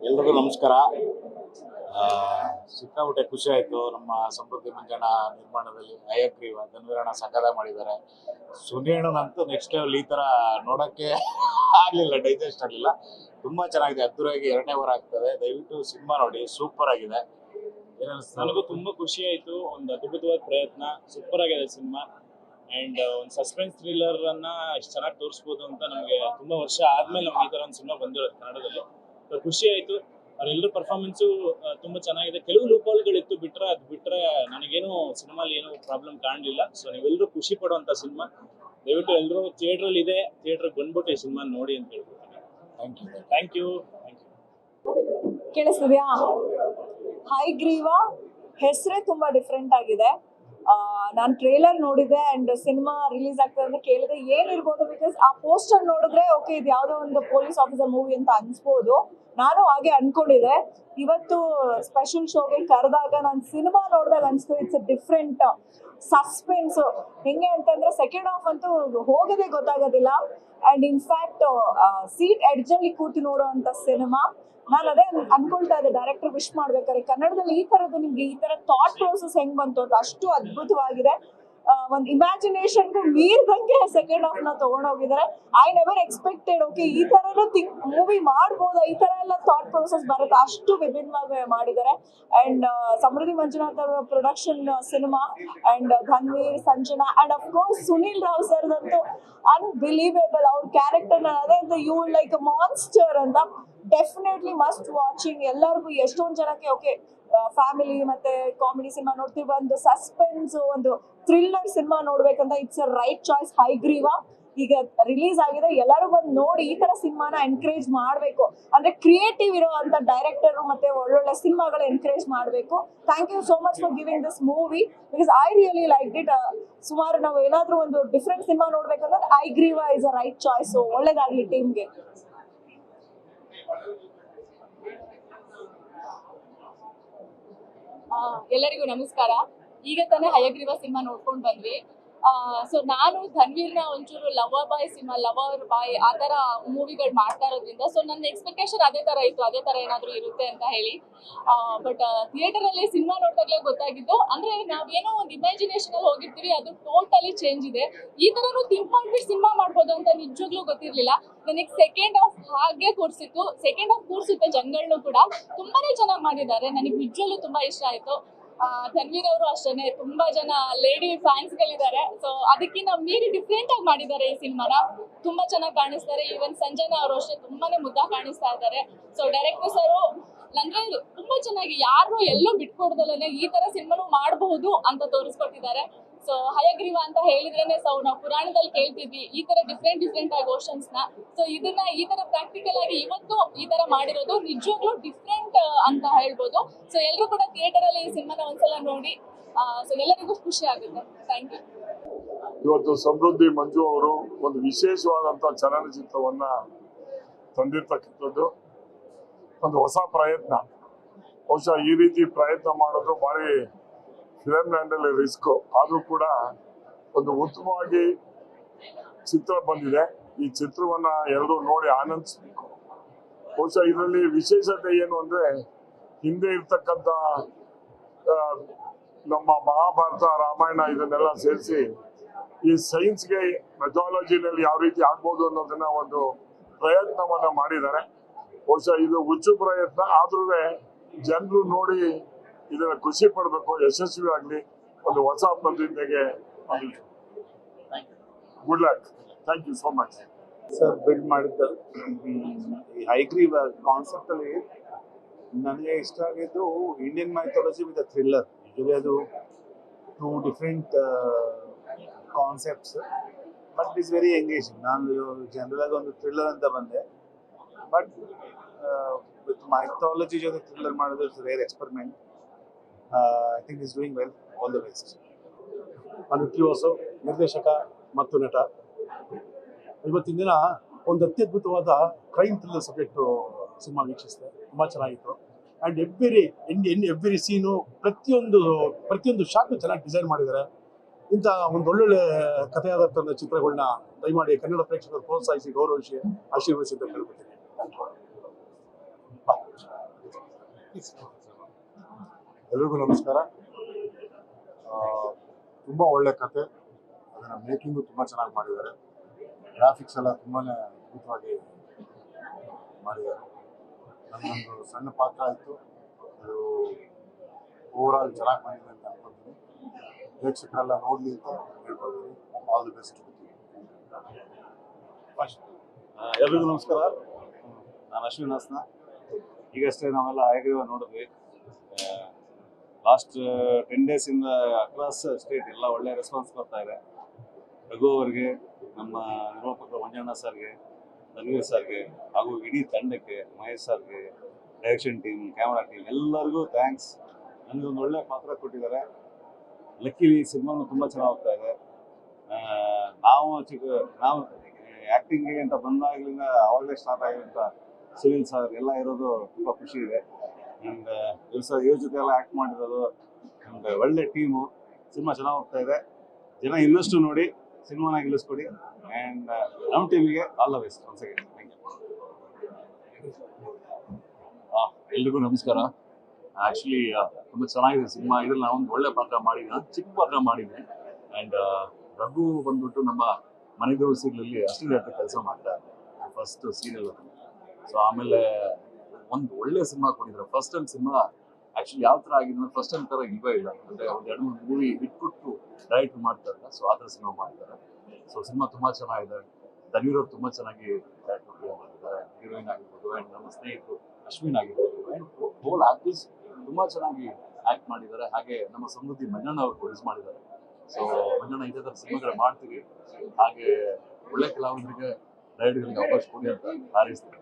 ಎಲ್ರಿಗೂ ನಮಸ್ಕಾರ. ಸಿಕ್ಕಾಪಟ್ಟೆ ಖುಷಿ ಆಯಿತು. ನಮ್ಮ ಸಮೃದ್ಧಿ ಮಂಜಣ್ಣ ನಿರ್ಮಾಣದಲ್ಲಿ ಹಯಗ್ರೀವ ಧನ್ವೀರಣ್ಣ ಸಕದ ಮಾಡಿದ್ದಾರೆ. ಸುನಿಯಣ್ಣನಂತೂ ನೆಕ್ಸ್ಟ್ ಲೆವೆಲ್. ಈ ಥರ ನೋಡೋಕ್ಕೆ ಆಗಲಿಲ್ಲ, ಡೈಜೆಸ್ಟ್ ಆಗಲಿಲ್ಲ. ತುಂಬ ಚೆನ್ನಾಗಿದೆ, ಅದ್ದೂರಿಯಾಗಿ 2ನೇ ವಾರ ಆಗ್ತದೆ. ದಯವಿಟ್ಟು ಸಿನಿಮಾ ನೋಡಿ, ಸೂಪರ್ ಆಗಿದೆ. ನನಗೂ ತುಂಬಾ ಖುಷಿ ಆಯ್ತು. ಒಂದು ಅದ್ಭುತವಾದ ಪ್ರಯತ್ನ, ಸೂಪರ್ ಆಗಿದೆ ಸಿನಿಮಾ. ಅಂಡ್ ಒಂದು ಸಸ್ಪೆನ್ಸ್ ಥ್ರಿಲ್ಲರ್ ಅನ್ನ ಇಷ್ಟು ಚೆನ್ನಾಗಿ ತೋರಿಸ್ಬೋದು ಅಂತ ನಮಗೆ ತುಂಬಾ ವರ್ಷ ಆದ್ಮೇಲೆ ನಮ್ಗೆ ಈ ತರ ಒಂದು ಸಿನಿಮಾ ಬಂದಿರೋದು ಕನ್ನಡದಲ್ಲಿ. ಖುಷಿ ಆಯ್ತು. ಅವರೆಲ್ಲರ ಪರ್ಫಾರ್ಮೆನ್ಸು ತುಂಬಾ ಚೆನ್ನಾಗಿದೆ. ಕೆಲವು ಲೂಪಾಲ್ಗಳಿತ್ತು, ಬಿಟ್ರೆ ನನಗೇನು ಸಿನಿಮಾಲಿ ಏನು ಪ್ರಾಬ್ಲಮ್ ಕಾಣಲಿಲ್ಲ. ಸೊ ನೀವೆಲ್ಲರೂ ಖುಷಿ ಪಡುವಂತ ಸಿನಿಮಾ. ದಯವಿಟ್ಟು ಎಲ್ಲರೂ ಥಿಯೇಟ್ರಲ್ಲಿ ಇದೆ, ಥಿಯೇಟ್ರಿಗೆ ಬಂದ್ಬಿಟ್ಟು ಈ ಸಿನಿಮಾ ನೋಡಿ ಅಂತ ಹೇಳ್ಬಿಡ್ತೀನಿ. Thank you. ಕೇಳಿಸ್ತಿದ್ಯಾ? ಹಯಗ್ರೀವ ಹೆಸರೇ ತುಂಬಾ ಡಿಫ್ರೆಂಟ್ ಆಗಿದೆ. ನಾನು ಟ್ರೇಲರ್ ನೋಡಿದೆ ಅಂಡ್ ಸಿನಿಮಾ ರಿಲೀಸ್ ಆಗ್ತದೆ ಅಂತ ಕೇಳಿದೆ ಏನಿರ್ಬೋದು, ಬಿಕಾಸ್ ಆ ಪೋಸ್ಟರ್ ನೋಡಿದ್ರೆ ಓಕೆ ಇದು ಯಾವುದೋ ಒಂದು ಪೊಲೀಸ್ ಆಫೀಸರ್ ಮೂವಿ ಅಂತ ಅನ್ಸ್ಬೋದು. ನಾನು ಹಾಗೆ ಅನ್ಕೊಂಡಿದ್ದೆ. ಇವತ್ತು ಸ್ಪೆಷಲ್ ಶೋಗೆ ಕರೆದಾಗ ನಾನು ಸಿನಿಮಾ ನೋಡಿದಾಗ ಅನ್ಸ್ತು ಇಟ್ಸ್ ಎ ಡಿಫ್ರೆಂಟ್ ಸಸ್ಪೆನ್ಸ್. ಹೆಂಗೆ ಅಂತಂದ್ರೆ ಸೆಕೆಂಡ್ ಹಾಫ್ ಅಂತೂ ಹೋಗೋದೇ ಗೊತ್ತಾಗೋದಿಲ್ಲ. ಅಂಡ್ ಇನ್ಫ್ಯಾಕ್ಟ್ ಸೀಟ್ ಎಡ್ಜಲ್ಲಿ ಕೂತು ನೋಡುವಂತ ಸಿನಿಮಾ. ನಾನು ಅದೇ ಅನ್ಕೊಳ್ತಾ ಇದ್ದೆ, ಡೈರೆಕ್ಟರ್ ವಿಶ್ ಮಾಡ್ಬೇಕಾದ್ರೆ ಕನ್ನಡದಲ್ಲಿ ಈ ತರದ್ದು ನಿಮ್ಗೆ ಈ ತರ ಥಾಟ್ ಪ್ರೋಸೆಸ್ ಹೆಂಗ್ ಬಂತು ಅಂತ. ಅಷ್ಟು ಅದ್ಭುತವಾಗಿದೆ. ಒಂದು ಇಮ್ಯಾಜಿನೇಷನ್ಗೂ ಮೀರಿದಂಗೆ ಸೆಕೆಂಡ್ ಹಾಫ್ ನ ತಗೊಂಡೋಗಿದ್ದಾರೆ. ಐ ನೆವರ್ ಎಕ್ಸ್ಪೆಕ್ಟೆಡ್ ಓಕೆ ಈ ತರನು ಮೂವಿ ಮಾಡ್ಬೋದಾ, ಈ ತರ ಎಲ್ಲ ಥಾಟ್ ಪ್ರೋಸೆಸ್ ಬರುತ್ತೆ. ಅಷ್ಟು ವಿಭಿನ್ನವಾಗಿ ಮಾಡಿದ್ದಾರೆ. ಅಂಡ್ ಸಮೃದ್ಧಿ ಮಂಜುನಾಥ್ ಅವರ production cinema and Dhanveer, Sanjana and of course Sunil Rao ಸರ್ದಂತೂ ಅನ್ಬಿಲೀವೇಬಲ್. ಅವ್ರ ಕ್ಯಾರೆಕ್ಟರ್ ಅದೇ ಅಂತ ಯು ಲೈಕ್ ಅ ಮಾನ್ಸ್ಟರ್ ಅಂತ. Definitely must watching. ಎಲ್ಲರಿಗೂ ಎಷ್ಟೊಂದು ಜನಕ್ಕೆ ಓಕೆ ಫ್ಯಾಮಿಲಿ ಮತ್ತೆ ಕಾಮಿಡಿ ಸಿನಿಮಾ ನೋಡ್ತೀವಿ, ಒಂದು ಸಸ್ಪೆನ್ಸ್ ಒಂದು ಥ್ರಿಲ್ಲರ್ ಸಿನಿಮಾ ನೋಡ್ಬೇಕಂತ it's a right choice. Hayagriva ಈಗ ರಿಲೀಸ್ ಆಗಿದೆ, ಎಲ್ಲರೂ ಬಂದು ನೋಡಿ ಈ ತರ ಸಿನಿಮಾನ ಎನ್ಕರೇಜ್ ಮಾಡಬೇಕು. ಅಂದ್ರೆ ಕ್ರಿಯೇಟಿವ್ ಇರೋ ಅಂತ ಡೈರೆಕ್ಟರ್ ಮತ್ತೆ ಒಳ್ಳೊಳ್ಳೆ ಸಿನಿಮಾಗಳ ಎನ್ಕರೇಜ್ ಮಾಡಬೇಕು. Thank you so much for giving this movie because I really like it. ಸುಮಾರು ನಾವು ಏನಾದ್ರೂ ಒಂದು ಡಿಫ್ರೆಂಟ್ ಸಿನಿಮಾ ನೋಡ್ಬೇಕಂದ್ರೆ Hayagriva is a right choice. ಒಳ್ಳೇದಾಗ್ಲಿ ಟೀಮ್ಗೆ. ಎಲ್ಲರಿಗೂ ನಮಸ್ಕಾರ. ಈಗ ತಾನೇ ಹಯಗ್ರೀವ ಸಿನಿಮಾ ನೋಡ್ಕೊಂಡು ಬಂದ್ವಿ. ಸೊ ನಾನು ಧನ್ವೀರ್ನ ಒಂಚೂರು lover boy cinema, lover boy ಆ ಥರ ಮೂವಿಗಳು ಮಾಡ್ತಾ ಇರೋದ್ರಿಂದ ಸೊ ನನ್ನ ಎಕ್ಸ್ಪೆಕ್ಟೇಷನ್ ಅದೇ ಥರ ಇತ್ತು, ಅದೇ ಥರ ಏನಾದರೂ ಇರುತ್ತೆ ಅಂತ ಹೇಳಿ. ಬಟ್ ಥಿಯೇಟರಲ್ಲಿ ಸಿನಿಮಾ ನೋಡಿದಾಗಲೇ ಗೊತ್ತಾಗಿದ್ದು, ಅಂದರೆ ನಾವೇನೋ ಒಂದು ಇಮ್ಯಾಜಿನೇಷನಲ್ಲಿ ಹೋಗಿರ್ತೀವಿ, ಅದು ಟೋಟಲಿ ಚೇಂಜ್ ಇದೆ. ಈ ಥರನೂ ಥಿಂಕ್ ಮಾಡಿಬಿಟ್ಟು ಸಿನಿಮಾ ಮಾಡ್ಬೋದು ಅಂತ ನಿಜವಾಗ್ಲೂ ಗೊತ್ತಿರಲಿಲ್ಲ. ನನಗೆ ಸೆಕೆಂಡ್ ಹಾಫ್ ಹಾಗೆ ಕೂರಿಸಿತ್ತು. ಜಂಗಲ್ನು ಕೂಡ ತುಂಬಾನೇ ಚೆನ್ನಾಗಿ ಮಾಡಿದ್ದಾರೆ. ನನಗೆ ನಿಜವಾಗ್ಲೂ ತುಂಬಾ ಇಷ್ಟ ಆಯಿತು. ಧನ್ವೀರ್ ಅವರು ಅಷ್ಟೇ, ತುಂಬಾ ಜನ ಲೇಡಿ ಫ್ಯಾನ್ಸ್ಗಳಿದ್ದಾರೆ. ಸೊ ಅದಕ್ಕಿಂತ ಮೀರಿ ಡಿಫ್ರೆಂಟ್ ಆಗಿ ಮಾಡಿದ್ದಾರೆ ಈ ಸಿನಿಮಾನ. ತುಂಬಾ ಚೆನ್ನಾಗಿ ಕಾಣಿಸ್ತಾರೆ. ಈವನ್ ಸಂಜನಾ ಅವರು ಅಷ್ಟೇ ತುಂಬಾನೇ ಮುದ್ದಾಗಿ ಕಾಣಿಸ್ತಾ ಇದ್ದಾರೆ. ಸೊ ಡೈರೆಕ್ಟರ್ ಸರು ನಂಗೆ ತುಂಬಾ ಚೆನ್ನಾಗಿ ಯಾರು ಎಲ್ಲೂ ಬಿಟ್ಕೊಡ್ದಲ್ಲೇ ಈ ತರ ಸಿನಿಮಾನು ಮಾಡಬಹುದು ಅಂತ ತೋರಿಸ್ಕೊಟ್ಟಿದ್ದಾರೆ. ಸೊ ಹಯಗ್ರೀವ ಅಂತ ಹೇಳಿದ್ರೇನೆ ನಾವು ಪುರಾಣದಲ್ಲಿ ಕೇಳ್ತಿದ್ವಿ ಈ ತರ ಡಿಫ್ರೆಂಟ್ ಆಗಿ ಓಷನ್ಸ್ ನ. ಸೊ ಇದನ್ನ ಈ ತರ ಪ್ರಾಕ್ಟಿಕಲ್ ಆಗಿ ಇವತ್ತು ಈ ತರ ಮಾಡಿರೋದು ನಿಜವಾಗ್ಲೂ ಡಿಫ್ರೆಂಟ್ ಅಂತ ಹೇಳ್ಬೋದು. ಸೊ ಎಲ್ಲರೂ ಕೂಡ ಥಿಯೇಟರ್ ಅಲ್ಲಿ ಈ ಸಿನಿಮಾನ ಒಂದ್ಸಲ ನೋಡಿ. ಸೊ ಎಲ್ಲರಿಗೂ ಖುಷಿ ಆಗುತ್ತೆ. Thank you. ಇವತ್ತು ಸಮೃದ್ಧಿ ಮಂಜು ಅವರು ಒಂದು ವಿಶೇಷವಾದಂತಹ ಚಲನಚಿತ್ರವನ್ನ ತಂದಿರ್ತಕ್ಕಂಥದ್ದು ಒಂದು ಹೊಸ ಪ್ರಯತ್ನ. ಬಹುಶಃ ಈ ರೀತಿ ಪ್ರಯತ್ನ ಮಾಡೋದು ಭಾರಿ ಫಿಲಂ ಲ್ಯಾಂಡಲ್ಲಿ ರಿಸ್ಕ್. ಆದ್ರೂ ಕೂಡ ಒಂದು ಉತ್ತಮವಾಗಿ ಚಿತ್ರ ಬಂದಿದೆ. ಈ ಚಿತ್ರವನ್ನ ಎಲ್ಲರೂ ನೋಡಿ ಆನಂದಿಸಬೇಕು. ಬಹುಶಃ ಇದರಲ್ಲಿ ವಿಶೇಷತೆ ಏನು ಅಂದ್ರೆ, ಹಿಂದೆ ಇರ್ತಕ್ಕಂಥ ನಮ್ಮ ಮಹಾಭಾರತ, ರಾಮಾಯಣ ಇದನ್ನೆಲ್ಲ ಸೇರಿಸಿ ಈ ಸೈನ್ಸ್ಗೆ ಮೆಥಾಲಜಿನಲ್ಲಿ ಯಾವ ರೀತಿ ಆಗ್ಬೋದು ಅನ್ನೋದನ್ನ ಒಂದು ಪ್ರಯತ್ನವನ್ನ ಮಾಡಿದ್ದಾರೆ. ಬಹುಶಃ ಇದು ಹುಚ್ಚು ಪ್ರಯತ್ನ, ಆದ್ರೂ ಜನರು ನೋಡಿ ಇದನ್ನ ಖುಷಿ ಪಡಬೇಕು, ಯಶಸ್ವಿ ಆಗಲಿ. ಒಂದು ಹೊಸ ಪ್ರತಿಜ್ಞೆಗೆ good luck. Thank you so much sir. Build ಮಾಡಿದ್ದ ಈ ಹಯಗ್ರೀವ ಕಾನ್ಸೆಪ್ಟ್ ಅಲ್ಲಿ ನನಗೆ ಇಷ್ಟ ಆಗಿದ್ದು Indian mythology with thriller. Usually ಅದು 2 different concepts, but it is very engaging. ನಾನು ಜನರಲ್ ಆಗಿ ಒಂದು ಥ್ರಿಲ್ಲರ್ ಅಂತ ಬಂದೆ, ಬಟ್ ವಿತ್ ಮೈಥಾಲಜಿ ಜೊತೆ ಥ್ರಿಲ್ಲರ್ ಮಾಡೋದು it's rare experiment. I think is doing well. All the best. ನಾನು ಕ್ಯೂಸು ನಿರ್ದೇಶಕ ಮತ್ತು ನಟ. ಇವತ್ತಿನ ದಿನ ಒಂದು ಅತ್ಯದ್ಭುತವಾದ ಕ್ರೈಮ್ ಥ್ರಿಲ್ಲರ್ ಸಬ್ಜೆಕ್ಟು ಸಿನಿಮಾ ವೀಕ್ಷಿಸಿದೆ. ತುಂಬ ಚೆನ್ನಾಗಿತ್ತು. ಆ್ಯಂಡ್ ಎವ್ರಿ ಸೀನು ಪ್ರತಿಯೊಂದು ಶಾರ್ಟು ಚೆನ್ನಾಗಿ ಡಿಸೈನ್ ಮಾಡಿದ್ದಾರೆ. ಇಂಥ ಒಂದು ಒಳ್ಳೊಳ್ಳೆ ಕಥೆಯಾದಂಥ ಚಿತ್ರಗಳನ್ನ ದಯಮಾಡಿ ಕನ್ನಡ ಪ್ರೇಕ್ಷಕರು ಪ್ರೋತ್ಸಾಹಿಸಿ, ಗೌರವಿಸಿ, ಆಶೀರ್ವದಿಸಿ ಅಂತ ಕೇಳ್ಕೊತೀನಿ. ಎಲ್ರಿಗೂ ನಮಸ್ಕಾರ. ತುಂಬ ಒಳ್ಳೆ ಕತೆ, ಅದನ್ನ ಮೇಕಿಂಗು ತುಂಬ ಚೆನ್ನಾಗಿ ಮಾಡಿದ್ದಾರೆ. ಗ್ರಾಫಿಕ್ಸ್ ಎಲ್ಲ ತುಂಬಾ ಅದ್ಭುತವಾಗಿ ಮಾಡಿದ್ದಾರೆ. ನನ್ನೊಂದು ಸಣ್ಣ ಪಾತ್ರ ಆಯಿತು, ಅದು ಓವರಾಲ್ ಚೆನ್ನಾಗಿ ಬಂದಿದೆ ಅಂತ ಅನ್ಕೊತೀನಿ. ಪ್ರೇಕ್ಷಕರೆಲ್ಲ ನೋಡಲಿ ಅಂತ ಹೇಳ್ಕೊಳ್ತೀನಿ. All the best. ಎಲ್ರಿಗೂ ನಮಸ್ಕಾರ. ನಾನು ಅಶ್ವಿನ್ ಹಾಸನ. ಈಗಷ್ಟೇ ನಾವೆಲ್ಲ ಹಯಗ್ರೀವ ನೋಡಿದ್ವಿ. ಲಾಸ್ಟ್ 10 days ಇಂದ ಅಕ್ರಾಸ್ ಸ್ಟೇಟ್ ಎಲ್ಲ ಒಳ್ಳೆ ರೆಸ್ಪಾನ್ಸ್ ಬರ್ತಾ ಇದೆ. ರಘು ಅವರಿಗೆ, ನಮ್ಮ ನಿರ್ಮಾಪಕರು ಮಂಜಣ್ಣ ಸರ್ಗೆ, ಧನ್ವೀರ್ ಸರ್ಗೆ, ಹಾಗೂ ಇಡೀ ತಂಡಕ್ಕೆ, ಮಹೇಶ್ ಸರ್ಗೆ, ಡೈರೆಕ್ಷನ್ ಟೀಮ್, ಕ್ಯಾಮ್ರಾ ಟೀಮ್ ಎಲ್ಲರಿಗೂ ಥ್ಯಾಂಕ್ಸ್. ನನಗೊಂದು ಒಳ್ಳೆ ಪಾತ್ರ ಕೊಟ್ಟಿದ್ದಾರೆ. ಲಕ್ಕಿಲಿ ಸಿನಿಮಾನು ತುಂಬ ಚೆನ್ನಾಗಿ ಹೋಗ್ತಾ ಇದೆ. ನಾವು ಆ್ಯಕ್ಟಿಂಗಿಗೆ ಅಂತ ಬಂದಾಗಲಿಂದ ಆವಾಗಲೇ ಸ್ಟಾರ್ಟ್ ಆಗಿರೋಂಥ ಸುನಿಲ್ ಸರ್ ಎಲ್ಲ ಇರೋದು ತುಂಬ ಖುಷಿ ಇದೆ. ಆ್ಯಂಡ್ ಇವ್ರ ಜೊತೆ ಎಲ್ಲ ಆ್ಯಕ್ಟ್ ಮಾಡಿರೋದು, ಆ್ಯಂಡ್ ಒಳ್ಳೆ ಟೀಮು. ಸಿನಿಮಾ ಚೆನ್ನಾಗಿ ಹೋಗ್ತಾ ಇದೆ. ಜನ ಇನ್ನಷ್ಟು ನೋಡಿ ಸಿನಿಮಾನ ಗೆಲ್ಲಿಸ್ಕೊಡಿ. ಆ್ಯಂಡ್ ನಮ್ಮ ಟೀಮಿಗೆ all the best once again. Thank you. ಎಲ್ರಿಗೂ ನಮಸ್ಕಾರ. ಆ್ಯಕ್ಚುಲಿ ತುಂಬ ಚೆನ್ನಾಗಿದೆ ಸಿನಿಮಾ. ಇದ್ರಲ್ಲಿ ನಾವೊಂದು ಒಳ್ಳೆ ಪಾತ್ರ ಮಾಡಿದ್ದೀನಿ, ಚಿಕ್ಕ ಪಾತ್ರ ಮಾಡಿದ್ದೀನಿ. ಆ್ಯಂಡ್ ರಘು ಬಂದ್ಬಿಟ್ಟು ನಮ್ಮ ಮನೆದೇವ್ರ ಸೀರಿಯಲಲ್ಲಿ ಅಸಿಸ್ಟೆಂಟ್ ಕೆಲಸ ಮಾಡ್ತಾ ಇದ್ದಾರೆ, ಫಸ್ಟ್ ಸೀರಿಯಲ್. ಸೊ ಆಮೇಲೆ ಒಂದು ಒಳ್ಳೆ ಸಿನಿಮಾ ಕೊಟ್ಟಿದ್ದಾರೆ. ಫಸ್ಟ್ ಟೈಮ್ ಸಿನಿಮಾ ಆ್ಯಕ್ಚುಲಿ ಯಾವ ಥರ ಆಗಿದೆ ಫಸ್ಟ್ ಟೈಮ್ ಥರ ಇಲ್ವೇ ಇಲ್ಲ. ಅಂದರೆ ಒಂದು 2-3 ಮೂವಿ ಬಿಟ್ಬಿಟ್ಟು ಡೈರೆಕ್ಟ್ ಮಾಡ್ತಾರಲ್ಲ, ಸೊ ಆ ಥರ ಸಿನಿಮಾ ಮಾಡಿದ್ದಾರೆ. ಸೊ ಸಿನಿಮಾ ತುಂಬ ಚೆನ್ನಾಗಿದೆ. ಧನ್ವೀರ್ ಅವರು ತುಂಬ ಚೆನ್ನಾಗಿ ಡೈರೆಕ್ಟ್ ಮಾಡಿದ್ದಾರೆ, ಹೀರೋಯಿನ್ ಆಗಿರ್ಬೋದು, ಆ್ಯಂಡ್ ನಮ್ಮ ಸ್ನೇಹಿತರು ಅಶ್ವಿನ್ ಆಗಿರ್ಬೋದು, ಆ್ಯಂಡ್ ಹೋಲ್ ಆರ್ಟಿಸ್ಟ್ ತುಂಬ ಚೆನ್ನಾಗಿ ಆ್ಯಕ್ಟ್ ಮಾಡಿದ್ದಾರೆ. ಹಾಗೆ ನಮ್ಮ ಸಮೃದ್ಧಿ ಮಂಜಣ್ಣ ಅವರು ಪ್ರೊಡ್ಯೂಸ್ ಮಾಡಿದ್ದಾರೆ. ಸೊ ಮಂಜಣ್ಣ ಇದೇ ಥರ ಸಿನಿಮಾಗಳು ಮಾಡ್ತೀವಿ. ಹಾಗೆ ಒಳ್ಳೆ ಕಲಾವಿದರಿಗೆ, ಡೈರೆಕ್ಟರ್ಗಳಿಗೆ ಅವಕಾಶ ಕೊಡಿ ಅಂತ ಹಾರೈಸ್ತೀವಿ.